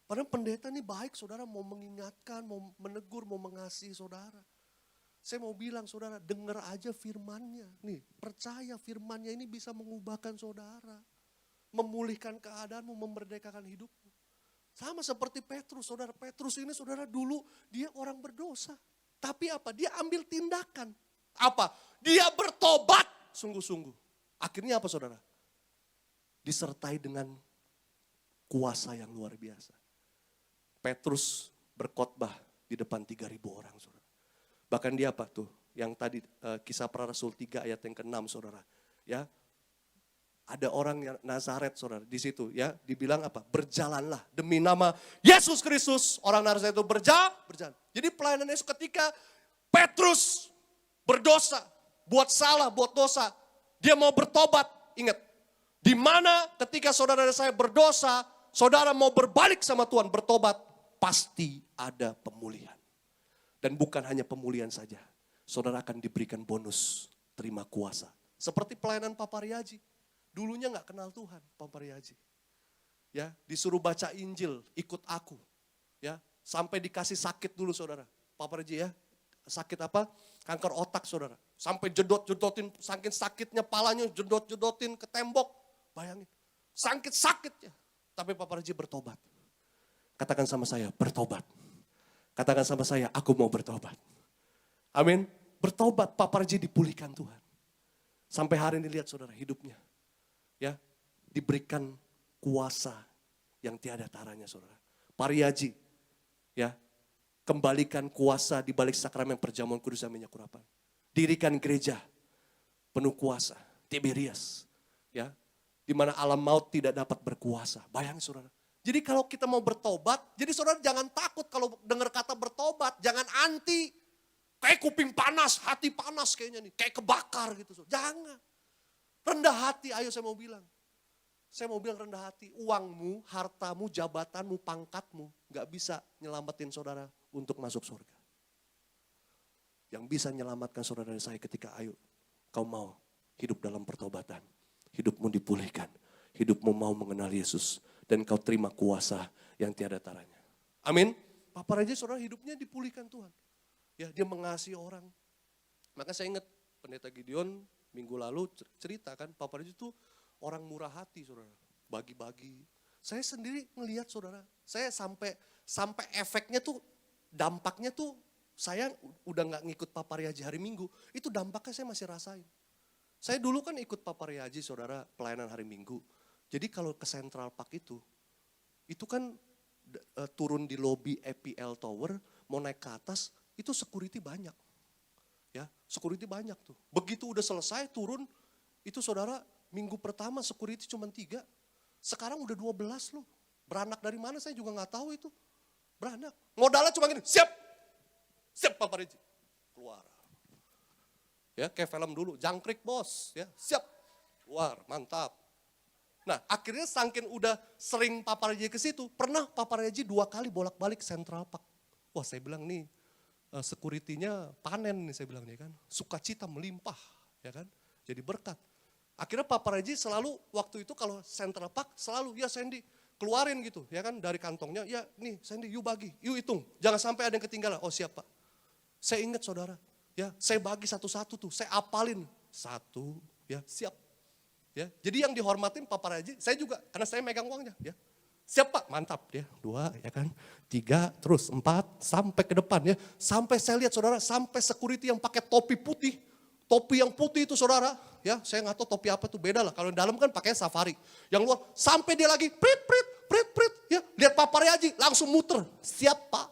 Padahal pendeta ini baik saudara, mau mengingatkan, mau menegur, mau mengasihi saudara. Saya mau bilang saudara, dengar aja firmannya. Nih, percaya firmannya ini bisa mengubahkan saudara. Memulihkan keadaanmu, memerdekakan hidupmu. Sama seperti Petrus, saudara. Petrus ini saudara dulu dia orang berdosa. Tapi apa? Dia ambil tindakan. Apa? Dia bertobat sungguh-sungguh. Akhirnya apa saudara? Disertai dengan kuasa yang luar biasa. Petrus berkhotbah di depan 3.000 orang saudara. Bahkan dia apa tuh? Yang tadi kisah para rasul 3 ayat yang ke-6 saudara. Ya. Ada orang yang Nazaret saudara di situ ya, dibilang apa? Berjalanlah demi nama Yesus Kristus. Orang Nazaret itu berjalan. Jadi pelayanan Yesus ketika Petrus berdosa, buat salah, buat dosa, dia mau bertobat. Ingat, di mana ketika saudara saya berdosa, saudara mau berbalik sama Tuhan, bertobat, pasti ada pemulihan. Dan bukan hanya pemulihan saja, saudara akan diberikan bonus, terima kuasa. Seperti pelayanan Papa Riaji. Dulunya gak kenal Tuhan, Papa Riaji. Ya, disuruh baca Injil, ikut aku. Ya, sampai dikasih sakit dulu saudara. Papa Riaji ya, sakit apa? Kanker otak saudara. Sampai jedot-jedotin, saking sakitnya palanya jedot-jedotin ke tembok. Bayangin, sakitnya. Tapi Papa Riaji bertobat. Katakan sama saya, bertobat. Katakan sama saya, aku mau bertobat. Amin. Bertobat, Papa Riaji dipulihkan Tuhan. Sampai hari ini lihat saudara hidupnya. Ya, diberikan kuasa yang tiada taranya saudara. Pariaji, ya, kembalikan kuasa di balik sakramen perjamuan kudus dan minyak urapan. Dirikan gereja penuh kuasa, Tiberias, ya, di mana alam maut tidak dapat berkuasa. Bayangin saudara. Jadi kalau kita mau bertobat, jadi saudara jangan takut kalau dengar kata bertobat, jangan anti. Kayak kuping panas, hati panas kayaknya nih, kayak kebakar gitu. Jangan. Rendah hati, ayo saya mau bilang. Saya mau bilang rendah hati. Uangmu, hartamu, jabatanmu, pangkatmu gak bisa nyelamatin saudara untuk masuk surga. Yang bisa menyelamatkan saudara dan saya ketika ayo kau mau hidup dalam pertobatan. Hidupmu dipulihkan. Hidupmu mau mengenal Yesus. Dan kau terima kuasa yang tiada taranya. Amin. Papa Raja saudara hidupnya dipulihkan Tuhan. Ya, dia mengasihi orang. Maka saya ingat Pendeta Gideon minggu lalu cerita kan, Papa Raja itu orang murah hati saudara. Bagi-bagi. Saya sendiri ngelihat saudara, saya sampai efeknya tuh, dampaknya tuh, saya udah gak ngikut Papa Riaji hari Minggu, itu dampaknya saya masih rasain. Saya dulu kan ikut Papa Riaji saudara, pelayanan hari Minggu. Jadi kalau ke Central Park itu kan turun di lobi EPL Tower, mau naik ke atas, itu security banyak. Ya, security banyak tuh. Begitu udah selesai turun, itu saudara minggu pertama security cuma 3. Sekarang udah 12 loh. Beranak dari mana saya juga gak tahu itu. Beranak. Modalnya cuma gini, siap. Siap Papa Reji. Keluar. Ya kayak film dulu, jangkrik bos. Ya siap. Keluar, mantap. Nah akhirnya saking udah sering Papa Reji ke situ, pernah Papa Reji 2 kali bolak-balik Central Park. Wah saya bilang nih, security-nya panen nih saya bilang nih kan. Sukacita melimpah, ya kan. Jadi berkat. Akhirnya Papa Reji selalu waktu itu kalau Central Park selalu, ya Sandy keluarin gitu ya kan dari kantongnya. Ya nih Sandy you bagi, you hitung. Jangan sampai ada yang ketinggalan. Oh siap Pak. Saya ingat saudara, ya saya bagi satu-satu tuh. Saya apalin. 1, ya siap. Ya, jadi yang dihormatin Papa Reji, saya juga karena saya megang uangnya. Ya. Siap Pak, mantap ya. 2 ya kan, 3 terus 4 sampai ke depan ya. Sampai saya lihat saudara, sampai security yang pakai topi putih. Topi yang putih itu saudara, ya saya nggak tahu topi apa tuh beda lah. Kalau dalam kan pakai safari. Yang luar sampai dia lagi prit prit prit prit ya. Lihat Papa Reji langsung muter. Siap Pak.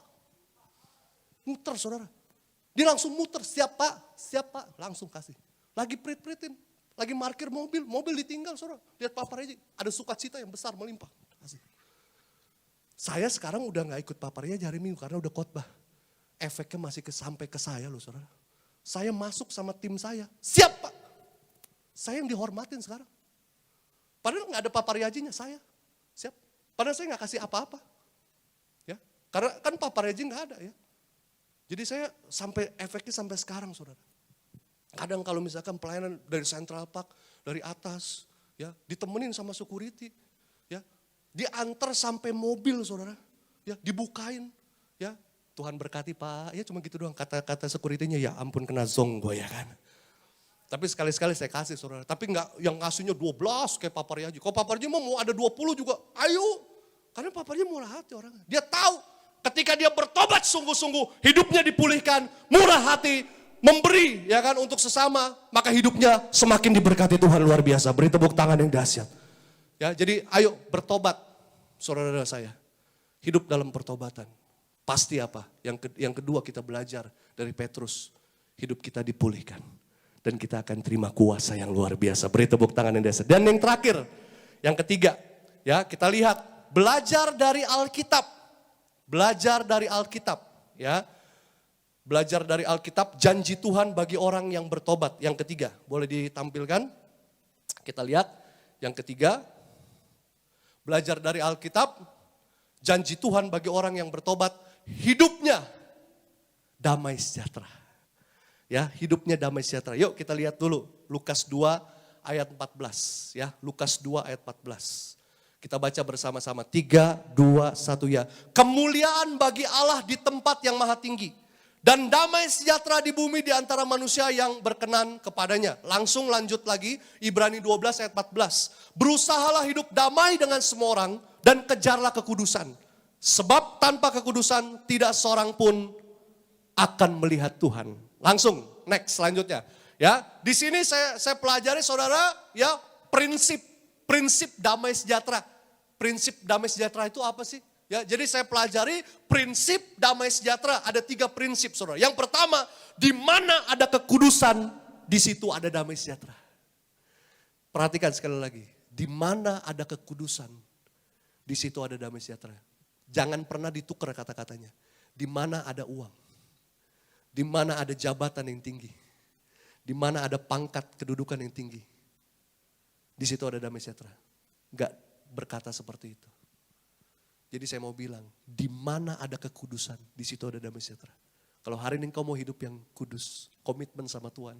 Muter saudara. Dia langsung muter, siap Pak, langsung kasih. Lagi prit-pritin. Lagi parkir mobil ditinggal saudara. Lihat Papa Reji, ada sukacita yang besar melimpah. Kasih. Saya sekarang udah gak ikut Papa Reji hari Minggu karena udah khotbah. Efeknya masih sampai ke saya loh saudara. Saya masuk sama tim saya, siap Pak. Saya yang dihormatin sekarang. Padahal gak ada Papa Rejinya, saya siap. Padahal saya gak kasih apa-apa. Ya, karena kan Papa Reji gak ada ya. Jadi saya sampai efeknya sampai sekarang saudara. Kadang kalau misalkan pelayanan dari Central Park, dari atas, ya ditemenin sama security, ya diantar sampai mobil saudara, ya dibukain, ya Tuhan berkati Pak, ya cuma gitu doang kata-kata security-nya, ya ampun kena zong gue ya kan. Tapi sekali-sekali saya kasih saudara, tapi enggak yang ngasihnya 12 kayak Papa Reji. Kalau Papa Reji mau ada 20 juga, ayo. Karena Papa Reji murah hati orangnya. Dia tahu ketika dia bertobat sungguh-sungguh, hidupnya dipulihkan, murah hati, memberi ya kan untuk sesama, maka hidupnya semakin diberkati Tuhan luar biasa. Beri tepuk tangan yang dahsyat. Ya, jadi ayo bertobat saudara-saudara saya. Hidup dalam pertobatan. Pasti apa? Yang kedua kita belajar dari Petrus, hidup kita dipulihkan dan kita akan terima kuasa yang luar biasa. Beri tepuk tangan yang dahsyat. Dan yang terakhir, yang ketiga, ya kita lihat belajar dari Alkitab. Belajar dari Alkitab, ya. Belajar dari Alkitab, janji Tuhan bagi orang yang bertobat. Yang ketiga, boleh ditampilkan? Kita lihat, yang ketiga, belajar dari Alkitab, janji Tuhan bagi orang yang bertobat, hidupnya damai sejahtera. Ya, hidupnya damai sejahtera. Yuk kita lihat dulu, Lukas 2 ayat 14. Ya, Lukas 2 ayat 14. Kita baca bersama-sama, 3, 2, 1 ya. Kemuliaan bagi Allah di tempat yang maha tinggi. Dan damai sejahtera di bumi di antara manusia yang berkenan kepadanya. Langsung lanjut lagi, Ibrani 12 ayat 14. Berusahalah hidup damai dengan semua orang dan kejarlah kekudusan. Sebab tanpa kekudusan tidak seorang pun akan melihat Tuhan. Langsung, next selanjutnya. Ya, di sini saya pelajari saudara, ya prinsip damai sejahtera. Prinsip damai sejahtera itu apa sih? Ya, jadi saya pelajari prinsip damai sejahtera, ada 3 prinsip saudara. Yang pertama, di mana ada kekudusan, di situ ada damai sejahtera. Perhatikan sekali lagi, di mana ada kekudusan, di situ ada damai sejahtera. Jangan pernah ditukar kata-katanya. Di mana ada uang, di mana ada jabatan yang tinggi, di mana ada pangkat kedudukan yang tinggi, di situ ada damai sejahtera. Enggak berkata seperti itu. Jadi saya mau bilang, di mana ada kekudusan, di situ ada damai sejahtera. Kalau hari ini kau mau hidup yang kudus, komitmen sama Tuhan.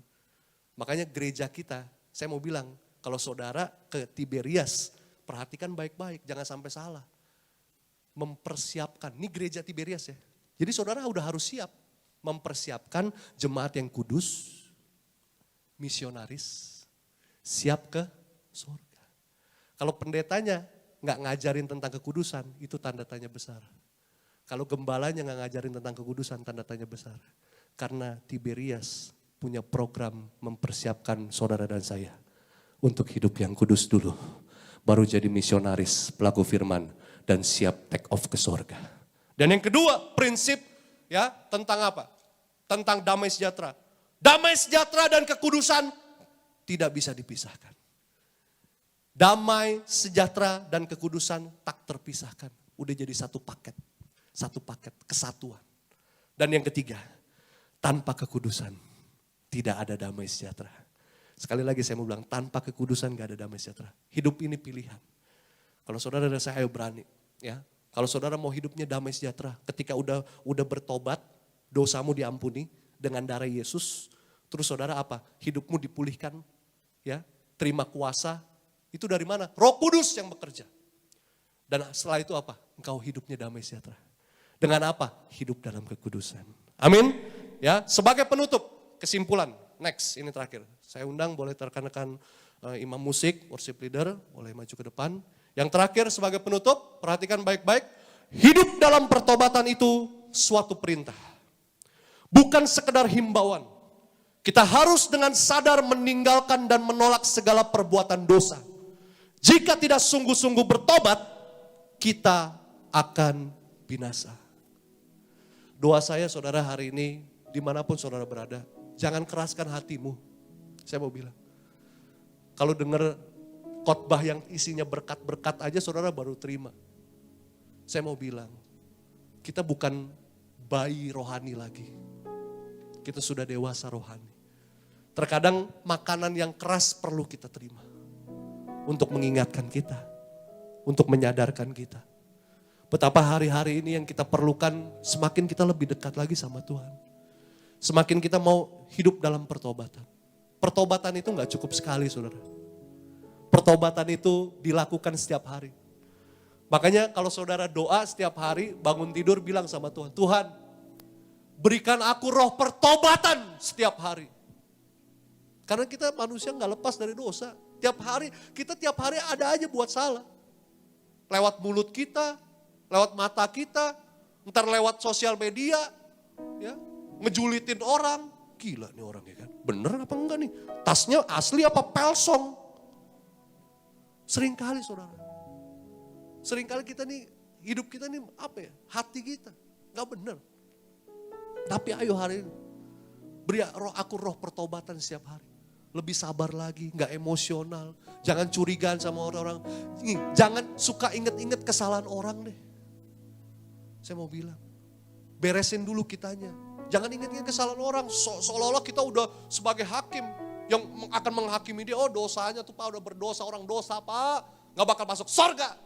Makanya gereja kita, saya mau bilang, kalau saudara ke Tiberias, perhatikan baik-baik, jangan sampai salah. Mempersiapkan, ini gereja Tiberias ya. Jadi saudara udah harus siap, mempersiapkan jemaat yang kudus, misionaris, siap ke surga. Kalau pendetanya nggak ngajarin tentang kekudusan, itu tanda tanya besar. Kalau gembalanya nggak ngajarin tentang kekudusan, tanda tanya besar. Karena Tiberias punya program mempersiapkan saudara dan saya untuk hidup yang kudus dulu. Baru jadi misionaris, pelaku firman, dan siap take off ke surga. Dan yang kedua, prinsip ya tentang apa? Tentang damai sejahtera. Damai sejahtera dan kekudusan tidak bisa dipisahkan. Damai, sejahtera, dan kekudusan tak terpisahkan. Udah jadi satu paket. Satu paket, kesatuan. Dan yang ketiga, tanpa kekudusan tidak ada damai sejahtera. Sekali lagi saya mau bilang, tanpa kekudusan gak ada damai sejahtera. Hidup ini pilihan. Kalau saudara dan saya ayo berani. Ya. Kalau saudara mau hidupnya damai sejahtera, ketika udah bertobat, dosamu diampuni dengan darah Yesus. Terus saudara apa? Hidupmu dipulihkan. Ya, terima kuasa. Itu dari mana? Roh Kudus yang bekerja. Dan setelah itu apa? Engkau hidupnya damai sejahtera. Dengan apa? Hidup dalam kekudusan. Amin. Ya, sebagai penutup, kesimpulan. Next, ini terakhir. Saya undang boleh rekan-rekan imam musik, worship leader, boleh maju ke depan. Yang terakhir sebagai penutup, perhatikan baik-baik. Hidup dalam pertobatan itu suatu perintah. Bukan sekedar himbauan. Kita harus dengan sadar meninggalkan dan menolak segala perbuatan dosa. Jika tidak sungguh-sungguh bertobat, kita akan binasa. Doa saya saudara hari ini, dimanapun saudara berada, jangan keraskan hatimu. Saya mau bilang, kalau dengar khotbah yang isinya berkat-berkat aja saudara baru terima. Saya mau bilang, kita bukan bayi rohani lagi. Kita sudah dewasa rohani. Terkadang makanan yang keras perlu kita terima. Untuk mengingatkan kita. Untuk menyadarkan kita. Betapa hari-hari ini yang kita perlukan, semakin kita lebih dekat lagi sama Tuhan. Semakin kita mau hidup dalam pertobatan. Pertobatan itu gak cukup sekali saudara. Pertobatan itu dilakukan setiap hari. Makanya kalau saudara doa setiap hari, bangun tidur bilang sama Tuhan, Tuhan berikan aku roh pertobatan setiap hari. Karena kita manusia gak lepas dari dosa. Kita tiap hari ada aja buat salah. Lewat mulut kita, lewat mata kita, ntar lewat sosial media, ya, ngejulitin orang. Gila nih orang ya kan, bener apa enggak nih? Tasnya asli apa pelsong? Seringkali saudara, seringkali kita nih, hidup kita nih apa ya, hati kita gak bener. Tapi ayo hari ini, beri aku roh pertobatan setiap hari. Lebih sabar lagi, gak emosional. Jangan curigaan sama orang-orang. Jangan suka inget-inget kesalahan orang deh. Saya mau bilang, beresin dulu kitanya. Jangan inget-inget kesalahan orang. Seolah-olah kita udah sebagai hakim yang akan menghakimi dia. Oh dosanya tuh Pak udah berdosa, orang dosa Pak. Gak bakal masuk surga.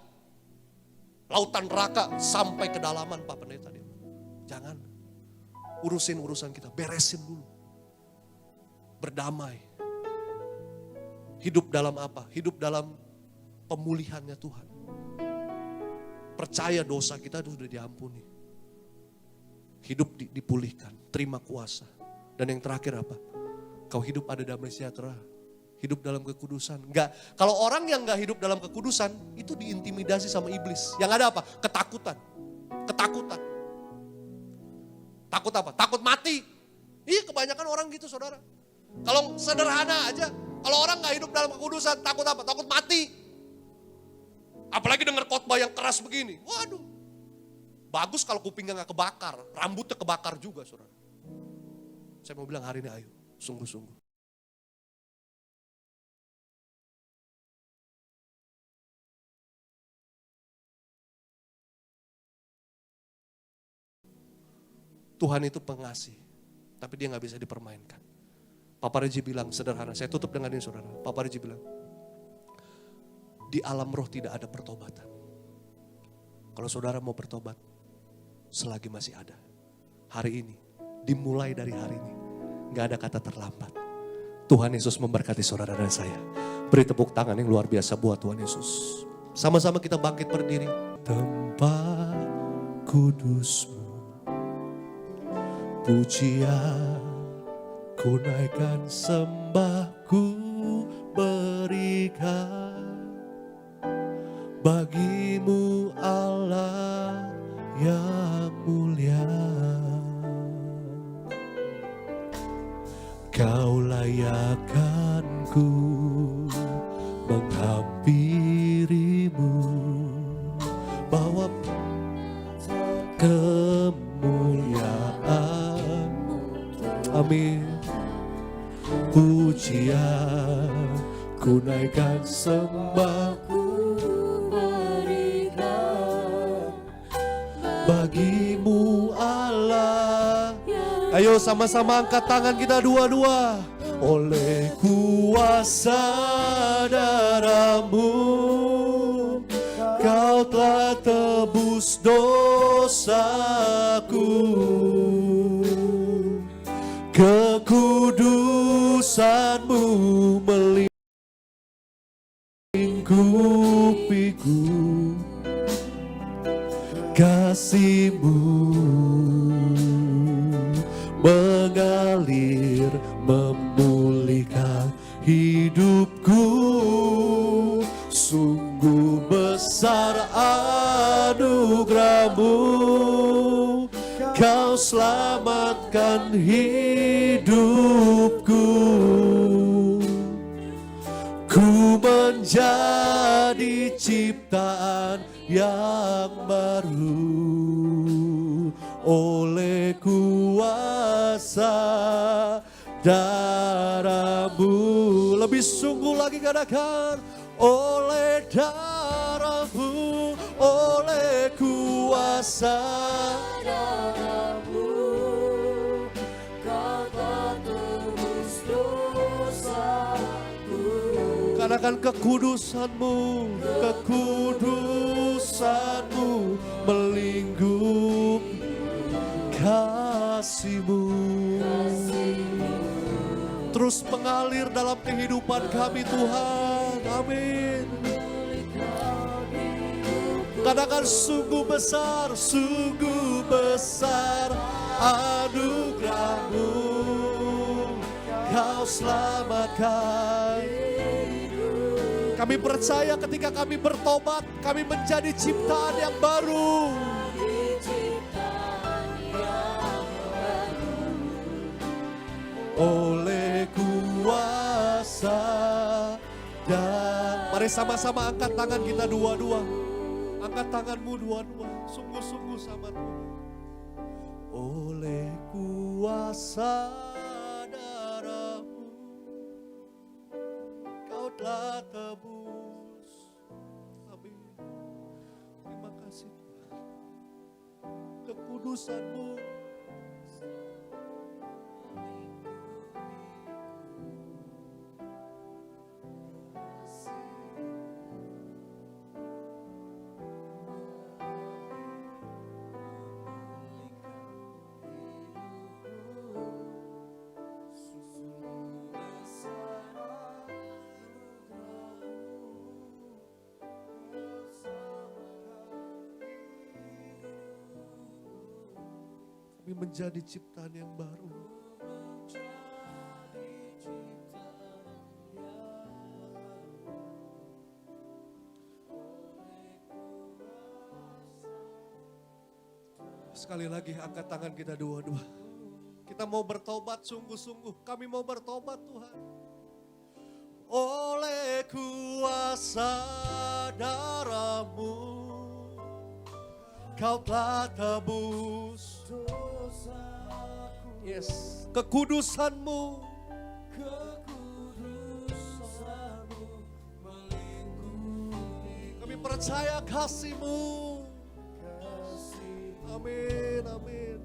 Lautan neraka sampai kedalaman Pak Pendeta dia. Jangan. Urusin urusan kita, beresin dulu. Berdamai. Hidup dalam apa? Hidup dalam pemulihannya Tuhan. Percaya dosa kita itu sudah diampuni. Hidup dipulihkan, terima kuasa. Dan yang terakhir apa? Kau hidup ada damai sejahtera. Hidup dalam kekudusan. Enggak, kalau orang yang enggak hidup dalam kekudusan, itu diintimidasi sama iblis. Yang ada apa? Ketakutan. Ketakutan. Takut apa? Takut mati. Iya kebanyakan orang gitu saudara. Kalau sederhana aja, kalau orang gak hidup dalam kekudusan, takut apa? Takut mati. Apalagi dengar khotbah yang keras begini. Waduh. Bagus kalau kupingnya gak kebakar, rambutnya kebakar juga saudara. Saya mau bilang hari ini ayo, sungguh-sungguh. Tuhan itu pengasih, tapi dia gak bisa dipermainkan. Papa Reji bilang sederhana, saya tutup dengan ini saudara. Papa Reji bilang, di alam roh tidak ada pertobatan. Kalau saudara mau bertobat, selagi masih ada. Hari ini, dimulai dari hari ini, gak ada kata terlambat. Tuhan Yesus memberkati saudara dan saya. Beri tepuk tangan yang luar biasa buat Tuhan Yesus. Sama-sama kita bangkit berdiri. Tempat kudus-Mu, pujian ku naikkan, sembahku berikan bagimu Allah yang mulia. Kau layakkan ku menghampirimu, bawa kemuliaan. Amin. Pujian ku naikkan, sembah ku berikan bagimu Allah. Ayo sama-sama angkat tangan kita dua-dua. Oleh kuasa darah-Mu Kau telah tebus dosaku. Kekudusan-Mu melingkupiku. Kasih-Mu mengalir memulihkan hidupku. Sungguh besar anugerah-Mu, Kau selamatkan hidupku. Ku menjadi ciptaan yang baru oleh kuasa darah-Mu. Lebih sungguh lagi katakan, oleh darah-Mu, oleh kuasa darah-Mu, Kau telah tebus dosaku. Katakan kekudusan-Mu, kekudusan-Mu melingkup. Kasih-Mu terus mengalir dalam kehidupan kami Tuhan. Amin. Katakan sungguh besar anugerah-Mu, Kau selamatkan. Kami percaya ketika kami bertobat, kami menjadi ciptaan yang baru. Oleh kuasa dan mari sama-sama angkat tangan kita dua-dua. Angkat tanganmu dua-dua, sungguh-sungguh sama Tuhan. Oleh kuasa darah-Mu, Kau telah tebus. Amin. Terima kasih Tuhan. Kekudusan-Mu menjadi ciptaan yang baru. Sekali lagi angkat tangan kita dua-dua. Kita mau bertobat sungguh-sungguh. Kami mau bertobat Tuhan. Oleh kuasa darah-Mu, Kau telah tebus dosaku. Yes, kekudusan-Mu, melingkupi. Kami percaya kasih-Mu. Amin, amin.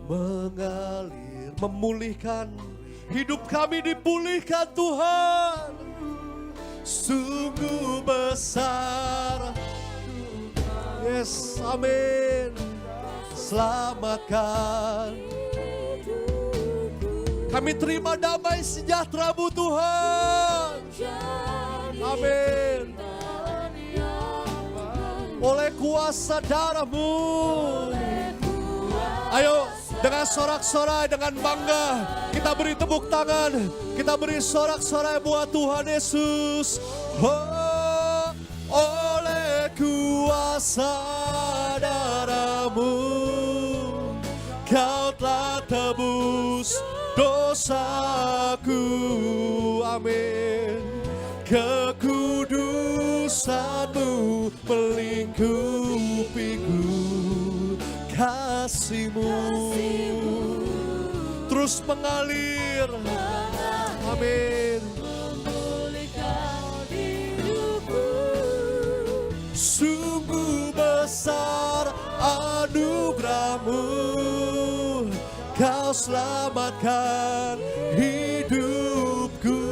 Mengalir, memulihkan. Hidup kami dipulihkan Tuhan. Sungguh besar. Yes, amin. Selamatkan. Kami terima damai sejahtera-Mu Tuhan. Amin. Oleh kuasa darah-Mu. Ayo dengan sorak-sorai, dengan bangga kita beri tepuk tangan. Kita beri sorak-sorai buat Tuhan Yesus. Oh, oleh kuasa darah-Mu, Kau telah tebus dosaku. Amin. Kekudusan-Mu melingkupiku. kasih-Mu terus mengalir. Amin. Sungguh besar anugerah-Mu, Kau selamatkan hidupku.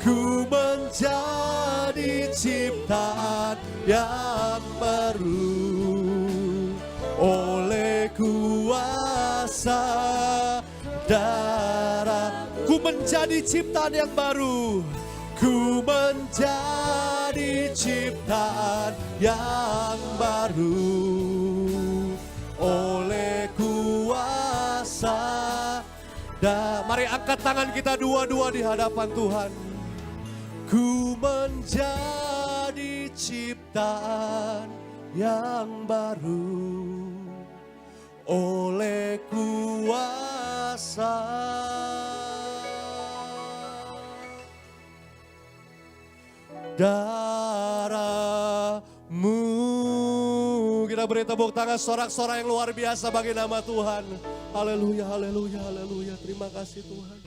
Ku menjadi ciptaan yang baru oleh kuasa darah. Ku menjadi ciptaan yang baru. Ku menjadi ciptaan yang baru oleh kuasa. Mari angkat tangan kita dua-dua di hadapan Tuhan. Ku menjadi ciptaan yang baru oleh kuasa darah-Mu. Kita beri tepuk tangan sorak-sorai yang luar biasa bagi nama Tuhan. Haleluya, haleluya, haleluya. Terima kasih Tuhan.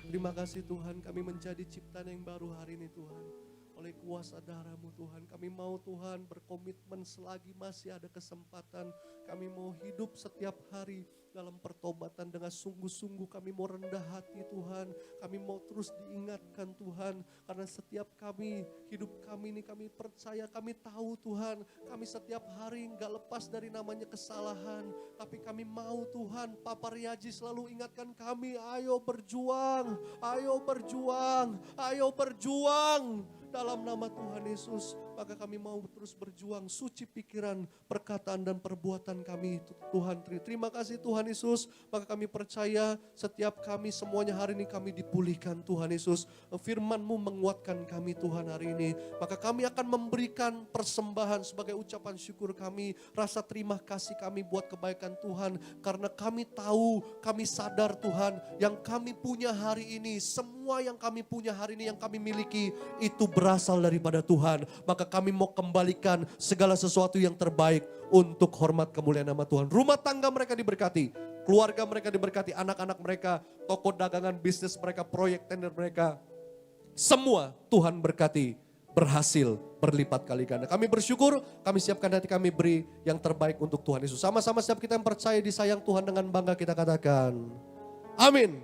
Terima kasih Tuhan, kami menjadi ciptaan yang baru hari ini Tuhan. Oleh kuasa darah-Mu Tuhan, kami mau Tuhan berkomitmen selagi masih ada kesempatan. Kami mau hidup setiap hari dalam pertobatan dengan sungguh-sungguh. Kami mau rendah hati Tuhan, kami mau terus diingatkan Tuhan. Karena setiap kami, hidup kami ini kami percaya, kami tahu Tuhan. Kami setiap hari gak lepas dari namanya kesalahan. Tapi kami mau Tuhan, Papa Riaji selalu ingatkan kami, ayo berjuang, ayo berjuang, ayo berjuang. Dalam nama Tuhan Yesus, maka kami mau terus berjuang, suci pikiran, perkataan dan perbuatan kami Tuhan. Terima kasih Tuhan Yesus, maka kami percaya setiap kami semuanya hari ini kami dipulihkan Tuhan Yesus. Firman-Mu menguatkan kami Tuhan hari ini, maka kami akan memberikan persembahan sebagai ucapan syukur kami, rasa terima kasih kami buat kebaikan Tuhan. Karena kami tahu, kami sadar Tuhan, yang kami punya hari ini, semua yang kami punya hari ini, yang kami miliki, itu berasal daripada Tuhan. Maka kami mau kembalikan segala sesuatu yang terbaik untuk hormat kemuliaan nama Tuhan. Rumah tangga mereka diberkati, keluarga mereka diberkati, anak-anak mereka, toko dagangan, bisnis mereka, proyek tender mereka. Semua Tuhan berkati, berhasil, berlipat kali ganda. Kami bersyukur, kami siapkan hati kami beri yang terbaik untuk Tuhan Yesus. Sama-sama setiap kita yang percaya disayang Tuhan dengan bangga kita katakan, amin.